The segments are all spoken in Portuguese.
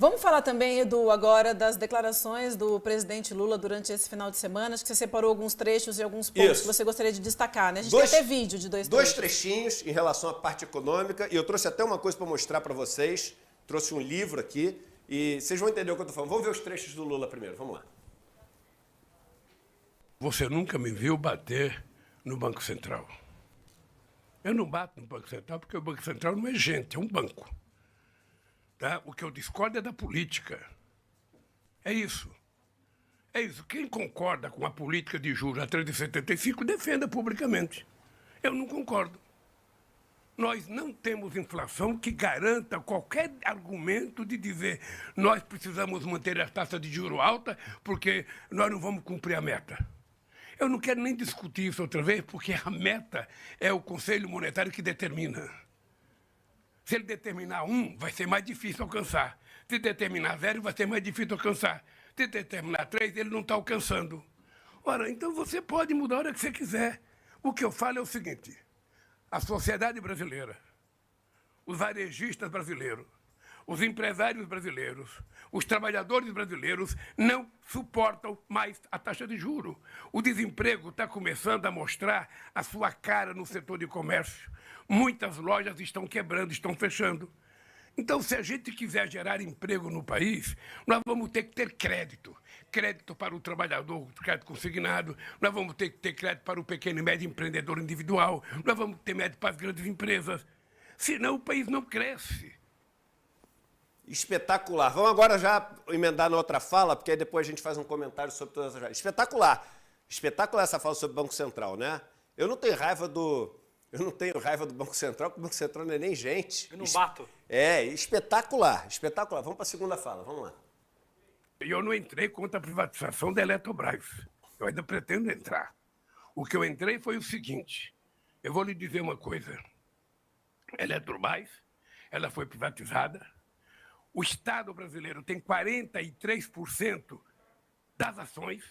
Vamos falar também, Edu, agora das declarações do presidente Lula durante esse final de semana. Acho que você separou alguns trechos e alguns pontos que você gostaria de destacar, né? A gente tem até vídeo de dois trechinhos em relação à parte econômica, e eu trouxe até uma coisa para mostrar para vocês. Trouxe um livro aqui, e vocês vão entender o que eu estou falando. Vamos ver os trechos do Lula primeiro, vamos lá. Você nunca me viu bater no Banco Central. Eu não bato no Banco Central porque o Banco Central não é gente, é um banco. Tá? O que eu discordo é da política. É isso. É isso. Quem concorda com a política de juros a 3,75 defenda publicamente. Eu não concordo. Nós não temos inflação que garanta qualquer argumento de dizer nós precisamos manter a taxa de juros alta porque nós não vamos cumprir a meta. Eu não quero nem discutir isso outra vez, porque a meta é o Conselho Monetário que determina. Se ele determinar 1, vai ser mais difícil alcançar. Se determinar 0, vai ser mais difícil alcançar. Se determinar 3, ele não está alcançando. Ora, então você pode mudar a hora que você quiser. O que eu falo é o seguinte: a sociedade brasileira, os varejistas brasileiros, os empresários brasileiros, os trabalhadores brasileiros não suportam mais a taxa de juros. O desemprego está começando a mostrar a sua cara no setor de comércio. Muitas lojas estão quebrando, estão fechando. Então, se a gente quiser gerar emprego no país, nós vamos ter que ter crédito. Crédito para o trabalhador, crédito consignado. Nós vamos ter que ter crédito para o pequeno e médio empreendedor individual. Nós vamos ter crédito para as grandes empresas. Senão, o país não cresce. Espetacular. Vamos agora já emendar na outra fala, porque aí depois a gente faz um comentário sobre todas as... Espetacular. Espetacular essa fala sobre o Banco Central, né? Eu não tenho raiva do Banco Central, porque o Banco Central não é nem gente. Eu não bato. É, espetacular, espetacular. Vamos para a segunda fala, vamos lá. Eu não entrei contra a privatização da Eletrobras. Eu ainda pretendo entrar. O que eu entrei foi o seguinte: eu vou lhe dizer uma coisa. A Eletrobras, ela foi privatizada. O Estado brasileiro tem 43% das ações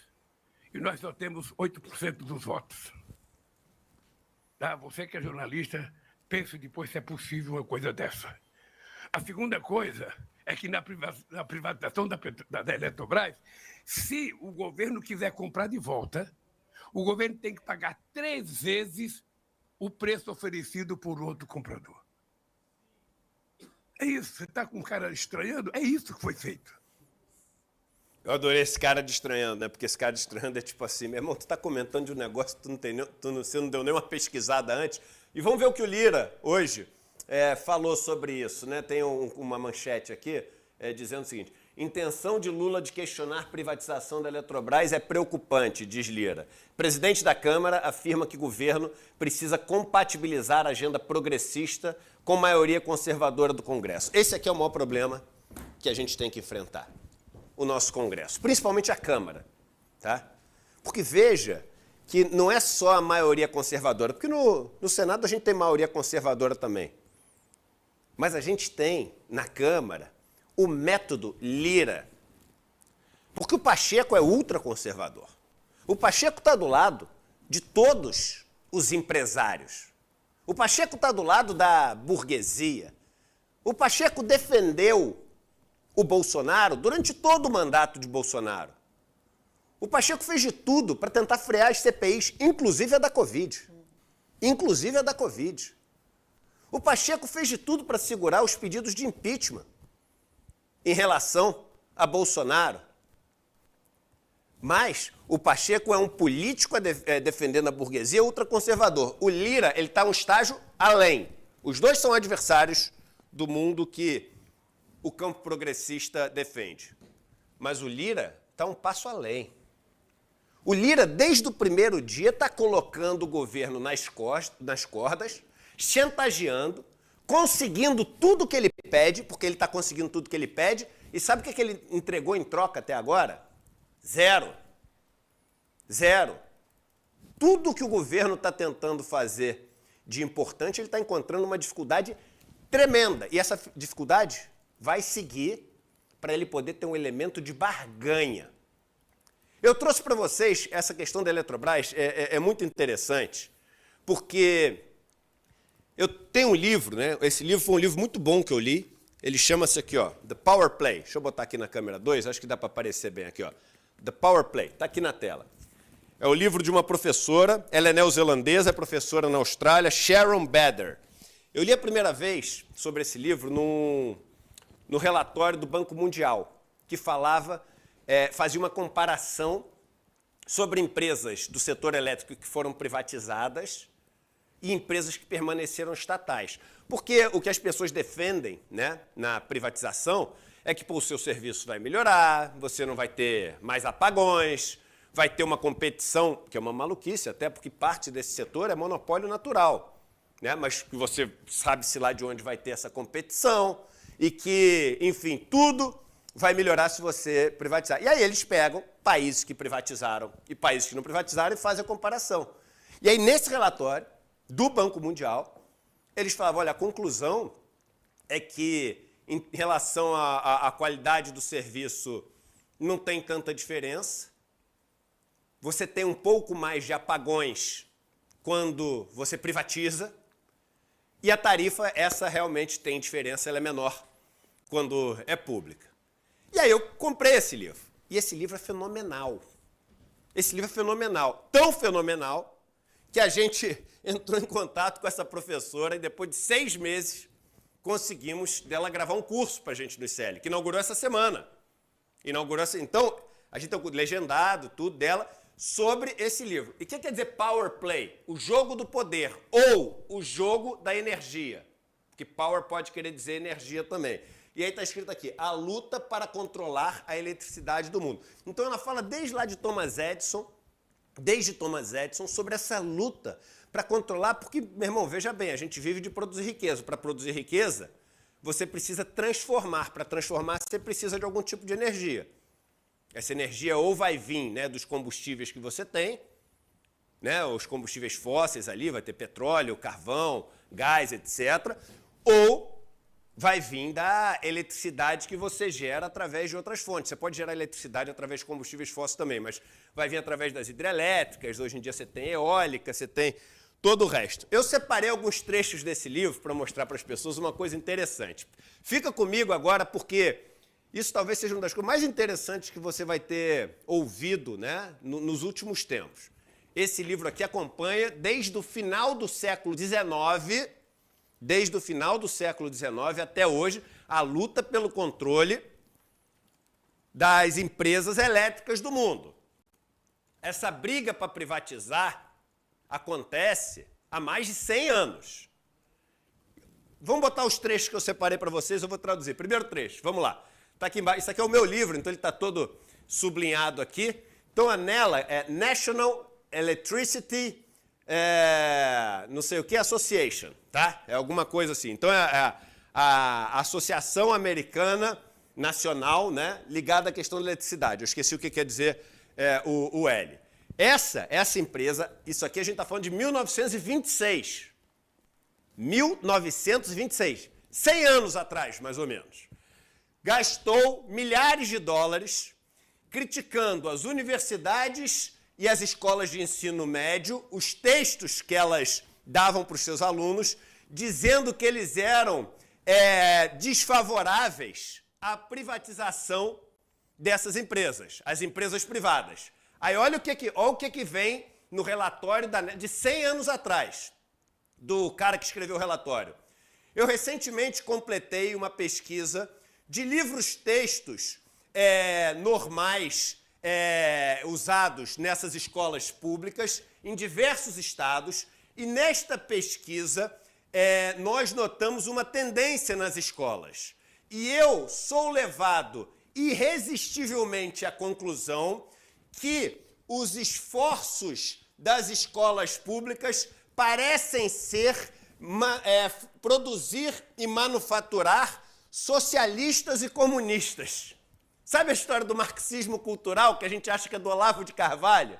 e nós só temos 8% dos votos. Tá? Você que é jornalista, pense depois se é possível uma coisa dessa. A segunda coisa é que na privatização da Eletrobras, se o governo quiser comprar de volta, o governo tem que pagar 3 vezes o preço oferecido por outro comprador. É isso, você está com um cara estranhando? É isso que foi feito. Eu adorei esse cara de estranhando, né? Porque esse cara de estranhando é tipo assim, meu irmão, tu está comentando de um negócio que você não deu nenhuma pesquisada antes. E vamos ver o que o Lira, hoje, falou sobre isso, né? Tem uma manchete aqui dizendo o seguinte: intenção de Lula de questionar privatização da Eletrobras é preocupante, diz Lira. Presidente da Câmara afirma que o governo precisa compatibilizar a agenda progressista com maioria conservadora do Congresso. Esse aqui é o maior problema que a gente tem que enfrentar. O nosso Congresso, principalmente a Câmara, tá? Porque veja que não é só a maioria conservadora, porque no Senado a gente tem maioria conservadora também, mas a gente tem na Câmara o método Lira, porque o Pacheco é ultraconservador. O Pacheco está do lado de todos os empresários. O Pacheco está do lado da burguesia. O Pacheco defendeu o Bolsonaro durante todo o mandato de Bolsonaro. O Pacheco fez de tudo para tentar frear as CPIs, inclusive a da Covid. Inclusive a da Covid. O Pacheco fez de tudo para segurar os pedidos de impeachment em relação a Bolsonaro. Mas o Pacheco é um político defendendo a burguesia ultraconservador. O Lira, ele está um estágio além. Os dois são adversários do mundo que o campo progressista defende. Mas o Lira está um passo além. O Lira, desde o primeiro dia, está colocando o governo nas cordas, chantageando, conseguindo tudo que ele pede, porque ele está conseguindo tudo que ele pede. E sabe o que ele entregou em troca até agora? Zero. Zero. Tudo que o governo está tentando fazer de importante, ele está encontrando uma dificuldade tremenda. E essa dificuldade vai seguir para ele poder ter um elemento de barganha. Eu trouxe para vocês essa questão da Eletrobras, é muito interessante, porque eu tenho um livro, né? Esse livro foi um livro muito bom que eu li, ele chama-se aqui, ó, The Power Play. Deixa eu botar aqui na câmera 2, acho que dá para aparecer bem aqui, ó. The Power Play, está aqui na tela. É o livro de uma professora, ela é neozelandesa, é professora na Austrália, Sharon Bader. Eu li a primeira vez sobre esse livro no relatório do Banco Mundial, que fazia uma comparação sobre empresas do setor elétrico que foram privatizadas e empresas que permaneceram estatais. Porque o que as pessoas defendem, né, na privatização é que o seu serviço vai melhorar, você não vai ter mais apagões, vai ter uma competição, que é uma maluquice, até porque parte desse setor é monopólio natural, né, mas que você sabe-se lá de onde vai ter essa competição e que, enfim, tudo vai melhorar se você privatizar. E aí eles pegam países que privatizaram e países que não privatizaram e fazem a comparação. E aí, nesse relatório do Banco Mundial, eles falavam, olha, a conclusão é que, em relação à qualidade do serviço, não tem tanta diferença. Você tem um pouco mais de apagões quando você privatiza. E a tarifa, essa realmente tem diferença, ela é menor quando é pública. E aí eu comprei esse livro. E esse livro é fenomenal. Esse livro é fenomenal. Tão fenomenal que a gente entrou em contato com essa professora e depois de 6 meses conseguimos dela gravar um curso para a gente no ICL, que inaugurou essa semana. Então, a gente tem o legendado, tudo dela, sobre esse livro. E o que quer dizer Power Play? O jogo do poder ou o jogo da energia. Porque Power pode querer dizer energia também. E aí está escrito aqui, a luta para controlar a eletricidade do mundo. Então ela fala desde lá de Thomas Edison, sobre essa luta para controlar, porque, meu irmão, veja bem, a gente vive de produzir riqueza. Para produzir riqueza, você precisa transformar. Para transformar, você precisa de algum tipo de energia. Essa energia ou vai vir, né, dos combustíveis que você tem, né, os combustíveis fósseis ali, vai ter petróleo, carvão, gás, etc., ou vai vir da eletricidade que você gera através de outras fontes. Você pode gerar eletricidade através de combustíveis fósseis também, mas vai vir através das hidrelétricas, hoje em dia você tem eólica, você tem todo o resto. Eu separei alguns trechos desse livro para mostrar para as pessoas uma coisa interessante. Fica comigo agora porque isso talvez seja uma das coisas mais interessantes que você vai ter ouvido, né, nos últimos tempos. Esse livro aqui acompanha desde o final do século XIX, até hoje, a luta pelo controle das empresas elétricas do mundo. Essa briga para privatizar acontece há mais de 100 anos. Vamos botar os trechos que eu separei para vocês, eu vou traduzir. Primeiro trecho, vamos lá. Está aqui embaixo, isso aqui é o meu livro, então ele está todo sublinhado aqui. Então, a NELA é National Electricity não sei o que, Association, tá? É alguma coisa assim. Então, é a Associação Americana Nacional, né, ligada à questão da eletricidade. Eu esqueci o que quer dizer o L. Essa empresa, isso aqui a gente está falando de 1926. 1926. 100 anos atrás, mais ou menos. Gastou milhares de dólares criticando as universidades e as escolas de ensino médio, os textos que elas davam para os seus alunos, dizendo que eles eram desfavoráveis à privatização dessas empresas, as empresas privadas. Aí olha o que vem no relatório de 100 anos atrás, do cara que escreveu o relatório. Eu recentemente completei uma pesquisa de livros-textos normais usados nessas escolas públicas em diversos estados, e nesta pesquisa nós notamos uma tendência nas escolas. E eu sou levado irresistivelmente à conclusão que os esforços das escolas públicas parecem ser produzir e manufaturar socialistas e comunistas. Sabe a história do marxismo cultural, que a gente acha que é do Olavo de Carvalho?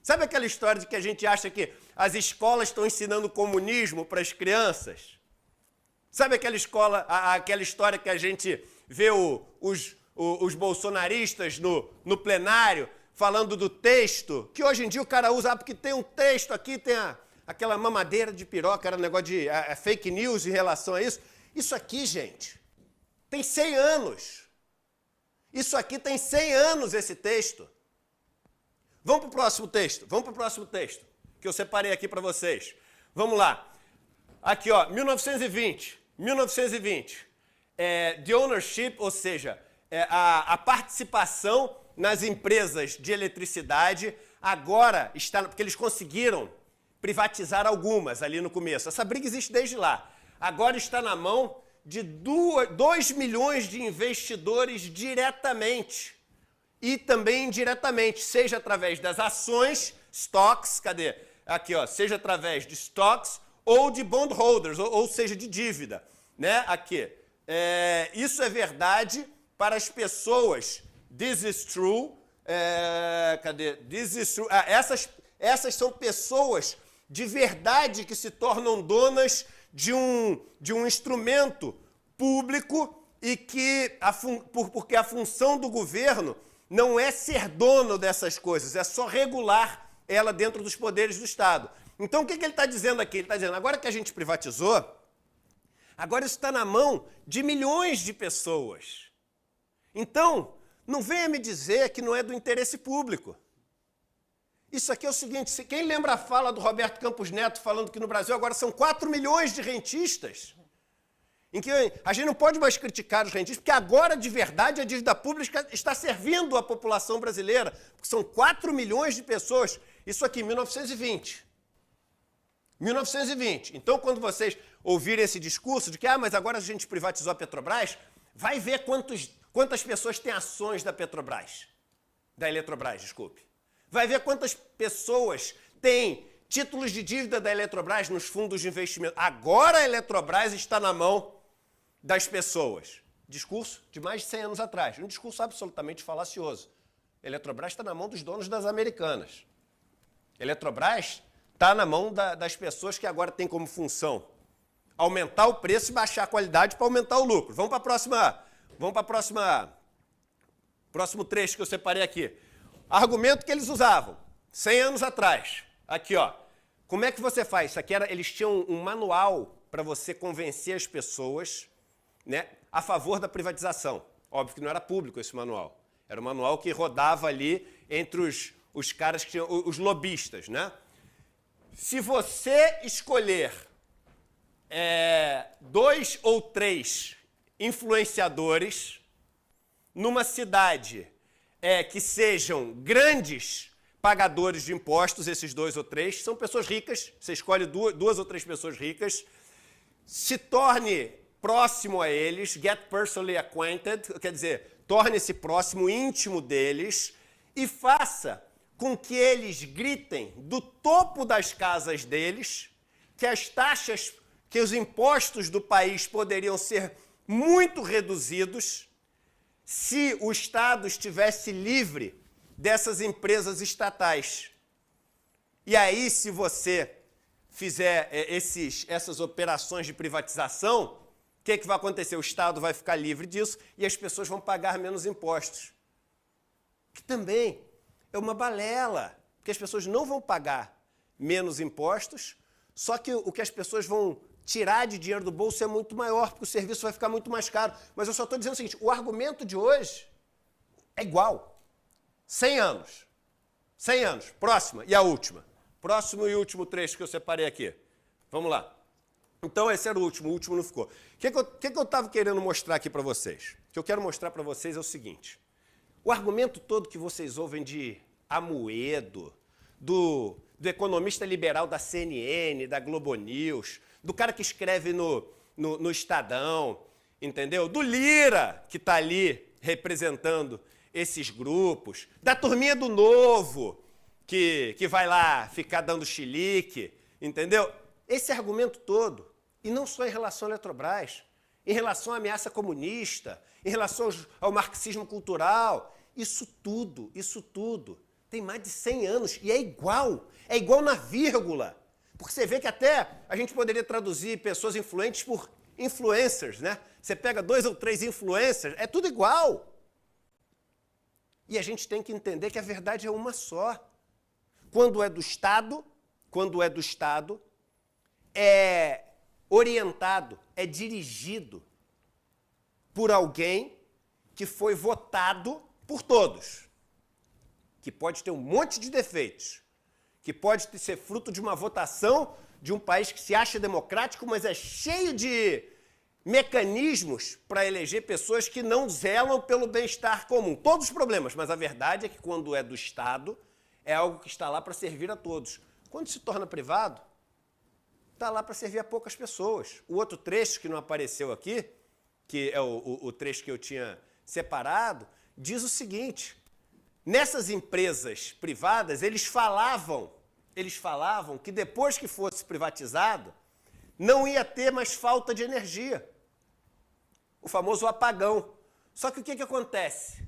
Sabe aquela história de que a gente acha que as escolas estão ensinando comunismo para as crianças? Sabe aquela história que a gente vê os bolsonaristas no plenário falando do texto, que hoje em dia o cara usa, porque tem um texto aqui, tem aquela mamadeira de piroca, era um negócio de fake news em relação a isso. Isso aqui, gente, Tem 100 anos. Isso aqui tem 100 anos, esse texto. Vamos para o próximo texto, que eu separei aqui para vocês. Vamos lá. Aqui, ó, 1920. The ownership, ou seja, a participação nas empresas de eletricidade agora está... Porque eles conseguiram privatizar algumas ali no começo. Essa briga existe desde lá. Agora está na mão de 2 milhões de investidores diretamente e também indiretamente, seja através das ações, stocks, cadê? Aqui, ó, seja através de stocks ou de bondholders, ou seja, de dívida, né? Aqui. Isso é verdade para as pessoas. This is true. Cadê? This is true. Essas são pessoas de verdade que se tornam donas de um instrumento público e que, porque a função do governo não é ser dono dessas coisas, é só regular ela dentro dos poderes do Estado. Então, o que ele está dizendo aqui? Ele está dizendo, agora que a gente privatizou, agora isso está na mão de milhões de pessoas. Então, não venha me dizer que não é do interesse público. Isso aqui é o seguinte, quem lembra a fala do Roberto Campos Neto falando que no Brasil agora são 4 milhões de rentistas, em que a gente não pode mais criticar os rentistas, porque agora, de verdade, a dívida pública está servindo a população brasileira, porque são 4 milhões de pessoas. Isso aqui, 1920. Então, quando vocês ouvirem esse discurso de que, mas agora a gente privatizou a Petrobras, vai ver quantas pessoas têm ações da Petrobras, da Eletrobras, desculpe. Vai ver quantas pessoas têm títulos de dívida da Eletrobras nos fundos de investimento. Agora a Eletrobras está na mão das pessoas. Discurso de mais de 100 anos atrás. Um discurso absolutamente falacioso. A Eletrobras está na mão dos donos das Americanas. A Eletrobras está na mão das pessoas que agora têm como função aumentar o preço e baixar a qualidade para aumentar o lucro. Vamos para a próximo trecho que eu separei aqui. Argumento que eles usavam 100 anos atrás. Aqui, ó. Como é que você faz? Isso aqui eles tinham um manual para você convencer as pessoas, né, a favor da privatização. Óbvio que não era público esse manual. Era um manual que rodava ali entre os caras que tinham, os lobistas, né? Se você escolher 2 ou 3 influenciadores numa cidade que sejam grandes pagadores de impostos, esses 2 ou 3, são pessoas ricas, você escolhe 2 ou 3 pessoas ricas, se torne próximo a eles, get personally acquainted, quer dizer, torne-se próximo, íntimo deles, e faça com que eles gritem do topo das casas deles que as taxas, que os impostos do país poderiam ser muito reduzidos se o Estado estivesse livre dessas empresas estatais. E aí, se você fizer essas operações de privatização, o que vai acontecer? O Estado vai ficar livre disso e as pessoas vão pagar menos impostos. Que também é uma balela, porque as pessoas não vão pagar menos impostos, só que o que as pessoas vão tirar de dinheiro do bolso é muito maior, porque o serviço vai ficar muito mais caro. Mas eu só estou dizendo o seguinte, o argumento de hoje é igual. 100 anos. 100 anos. Próxima e a última. Próximo e último trecho que eu separei aqui. Vamos lá. Então, esse era o último não ficou. O que eu estava querendo mostrar aqui para vocês? O que eu quero mostrar para vocês é o seguinte. O argumento todo que vocês ouvem de Amoedo, do economista liberal da CNN, da Globo News, do cara que escreve no Estadão, entendeu? Do Lira, que está ali representando esses grupos, da turminha do Novo, que vai lá ficar dando chilique, entendeu? Esse argumento todo, e não só em relação à Eletrobras, em relação à ameaça comunista, em relação ao marxismo cultural, isso tudo tem mais de 100 anos e é igual na vírgula. Porque você vê que até a gente poderia traduzir pessoas influentes por influencers, né? Você pega 2 ou 3 influencers, é tudo igual. E a gente tem que entender que a verdade é uma só. Quando é do Estado, é orientado, é dirigido por alguém que foi votado por todos, que pode ter um monte de defeitos, que pode ser fruto de uma votação de um país que se acha democrático, mas é cheio de mecanismos para eleger pessoas que não zelam pelo bem-estar comum. Todos os problemas, mas a verdade é que quando é do Estado, é algo que está lá para servir a todos. Quando se torna privado, está lá para servir a poucas pessoas. O outro trecho que não apareceu aqui, que é o trecho que eu tinha separado, diz o seguinte: nessas empresas privadas, eles falavam que depois que fosse privatizado, não ia ter mais falta de energia. O famoso apagão. Só que o que acontece?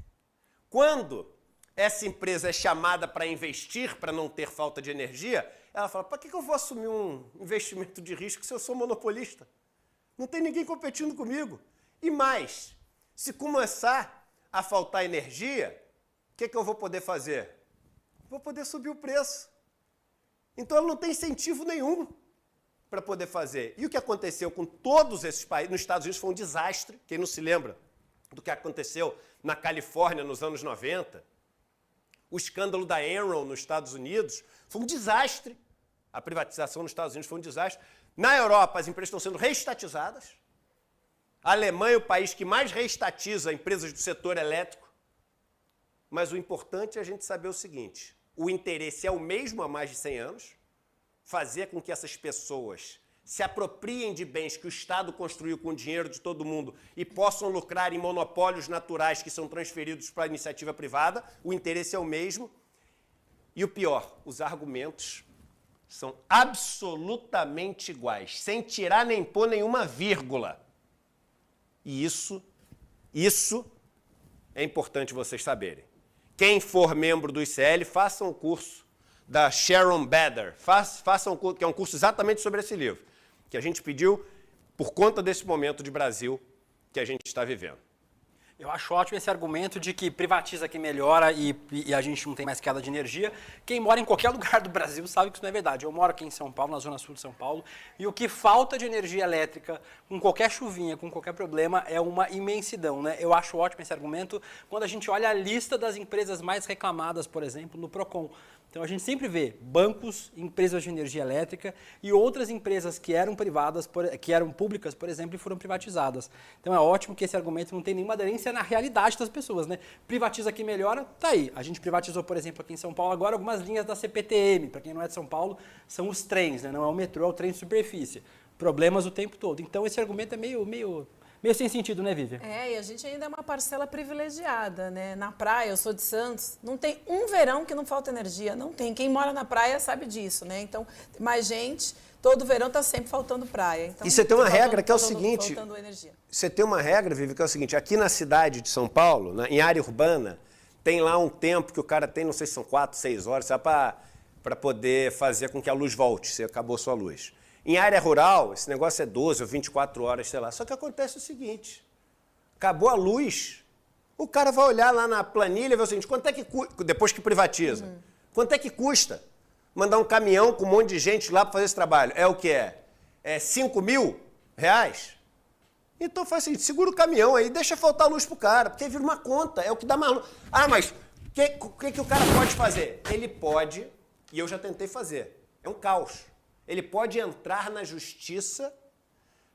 Quando essa empresa é chamada para investir, para não ter falta de energia, ela fala, para que eu vou assumir um investimento de risco se eu sou monopolista? Não tem ninguém competindo comigo. E mais, se começar a faltar energia, o que eu vou poder fazer? Vou poder subir o preço. Então ela não tem incentivo nenhum para poder fazer. E o que aconteceu com todos esses países, nos Estados Unidos foi um desastre, quem não se lembra do que aconteceu na Califórnia nos anos 90, o escândalo da Enron nos Estados Unidos foi um desastre, a privatização nos Estados Unidos foi um desastre. Na Europa as empresas estão sendo reestatizadas, a Alemanha é o país que mais reestatiza empresas do setor elétrico, mas o importante é a gente saber o seguinte, o interesse é o mesmo há mais de 100 anos, fazer com que essas pessoas se apropriem de bens que o Estado construiu com o dinheiro de todo mundo e possam lucrar em monopólios naturais que são transferidos para a iniciativa privada, o interesse é o mesmo. E o pior, os argumentos são absolutamente iguais, sem tirar nem pôr nenhuma vírgula. E isso é importante vocês saberem. Quem for membro do ICL, faça um curso da Sharon Bader, faça um curso, que é um curso exatamente sobre esse livro, que a gente pediu por conta desse momento de Brasil que a gente está vivendo. Eu acho ótimo esse argumento de que privatiza que melhora e a gente não tem mais queda de energia. Quem mora em qualquer lugar do Brasil sabe que isso não é verdade. Eu moro aqui em São Paulo, na zona sul de São Paulo, e o que falta de energia elétrica, com qualquer chuvinha, com qualquer problema, é uma imensidão, né? Eu acho ótimo esse argumento quando a gente olha a lista das empresas mais reclamadas, por exemplo, no Procon. Então a gente sempre vê bancos, empresas de energia elétrica e outras empresas que eram privadas, que eram públicas, por exemplo, e foram privatizadas. Então é ótimo que esse argumento não tem nenhuma aderência na realidade das pessoas, né? Privatiza que melhora, tá aí. A gente privatizou, por exemplo, aqui em São Paulo agora algumas linhas da CPTM. Para quem não é de São Paulo, são os trens, né? Não é o metrô, é o trem de superfície. Problemas o tempo todo. Então esse argumento é meio sem sentido, né, Vivian? É, e a gente ainda é uma parcela privilegiada, né? Na praia, eu sou de Santos, não tem um verão que não falta energia, não tem. Quem mora na praia sabe disso, né? Então, mais gente, todo verão está sempre faltando praia. Então, e você tem uma regra que é o seguinte, faltando energia. Você tem uma regra, Vivi, que é o seguinte, aqui na cidade de São Paulo, em área urbana, tem lá um tempo que o cara tem, não sei se são 4, 6 horas, só para poder fazer com que a luz volte, se acabou sua luz. Em área rural, esse negócio é 12 ou 24 horas, sei lá. Só que acontece o seguinte, acabou a luz, o cara vai olhar lá na planilha e ver o seguinte, quanto é que custa, depois que privatiza, quanto é que custa mandar um caminhão com um monte de gente lá para fazer esse trabalho? É o que é? É 5 mil reais? Então faz o seguinte, segura o caminhão aí, deixa faltar luz pro cara, porque aí vira uma conta, é o que dá mais luz. Ah, mas o que o cara pode fazer? Ele pode, e eu já tentei fazer, é um caos. Ele pode entrar na justiça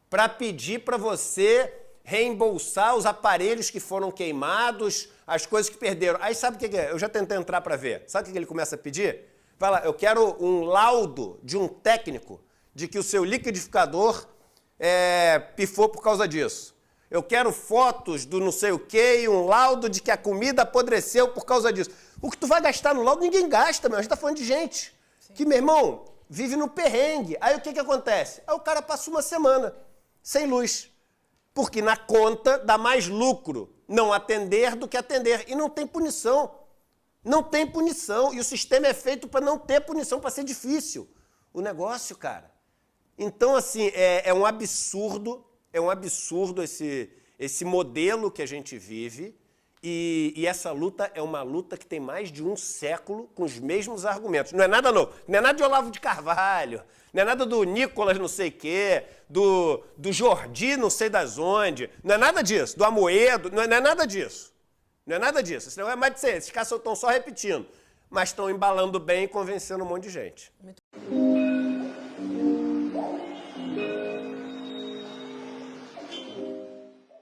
para pedir para você reembolsar os aparelhos que foram queimados, as coisas que perderam. Aí sabe o que é? Eu já tentei entrar para ver. Sabe o que ele começa a pedir? Vai lá, eu quero um laudo de um técnico de que o seu liquidificador pifou por causa disso. Eu quero fotos do não sei o quê e um laudo de que a comida apodreceu por causa disso. O que tu vai gastar no laudo, ninguém gasta, meu. A gente está falando de gente. Sim. Que, meu irmão, vive no perrengue. Aí o que acontece? Aí o cara passa uma semana sem luz. Porque na conta dá mais lucro não atender do que atender. E não tem punição. Não tem punição. E o sistema é feito para não ter punição, para ser difícil. O negócio, cara. Então, assim, é um absurdo esse modelo que a gente vive E essa luta é uma luta que tem mais de um século com os mesmos argumentos. Não é nada novo. Não é nada de Olavo de Carvalho. Não é nada do Nicolas não sei quê, do Jordi não sei das onde. Não é nada disso. Do Amoedo. Não é nada disso. Não é nada disso. Esse não é mais de ser. Esses caras estão só repetindo. Mas estão embalando bem e convencendo um monte de gente.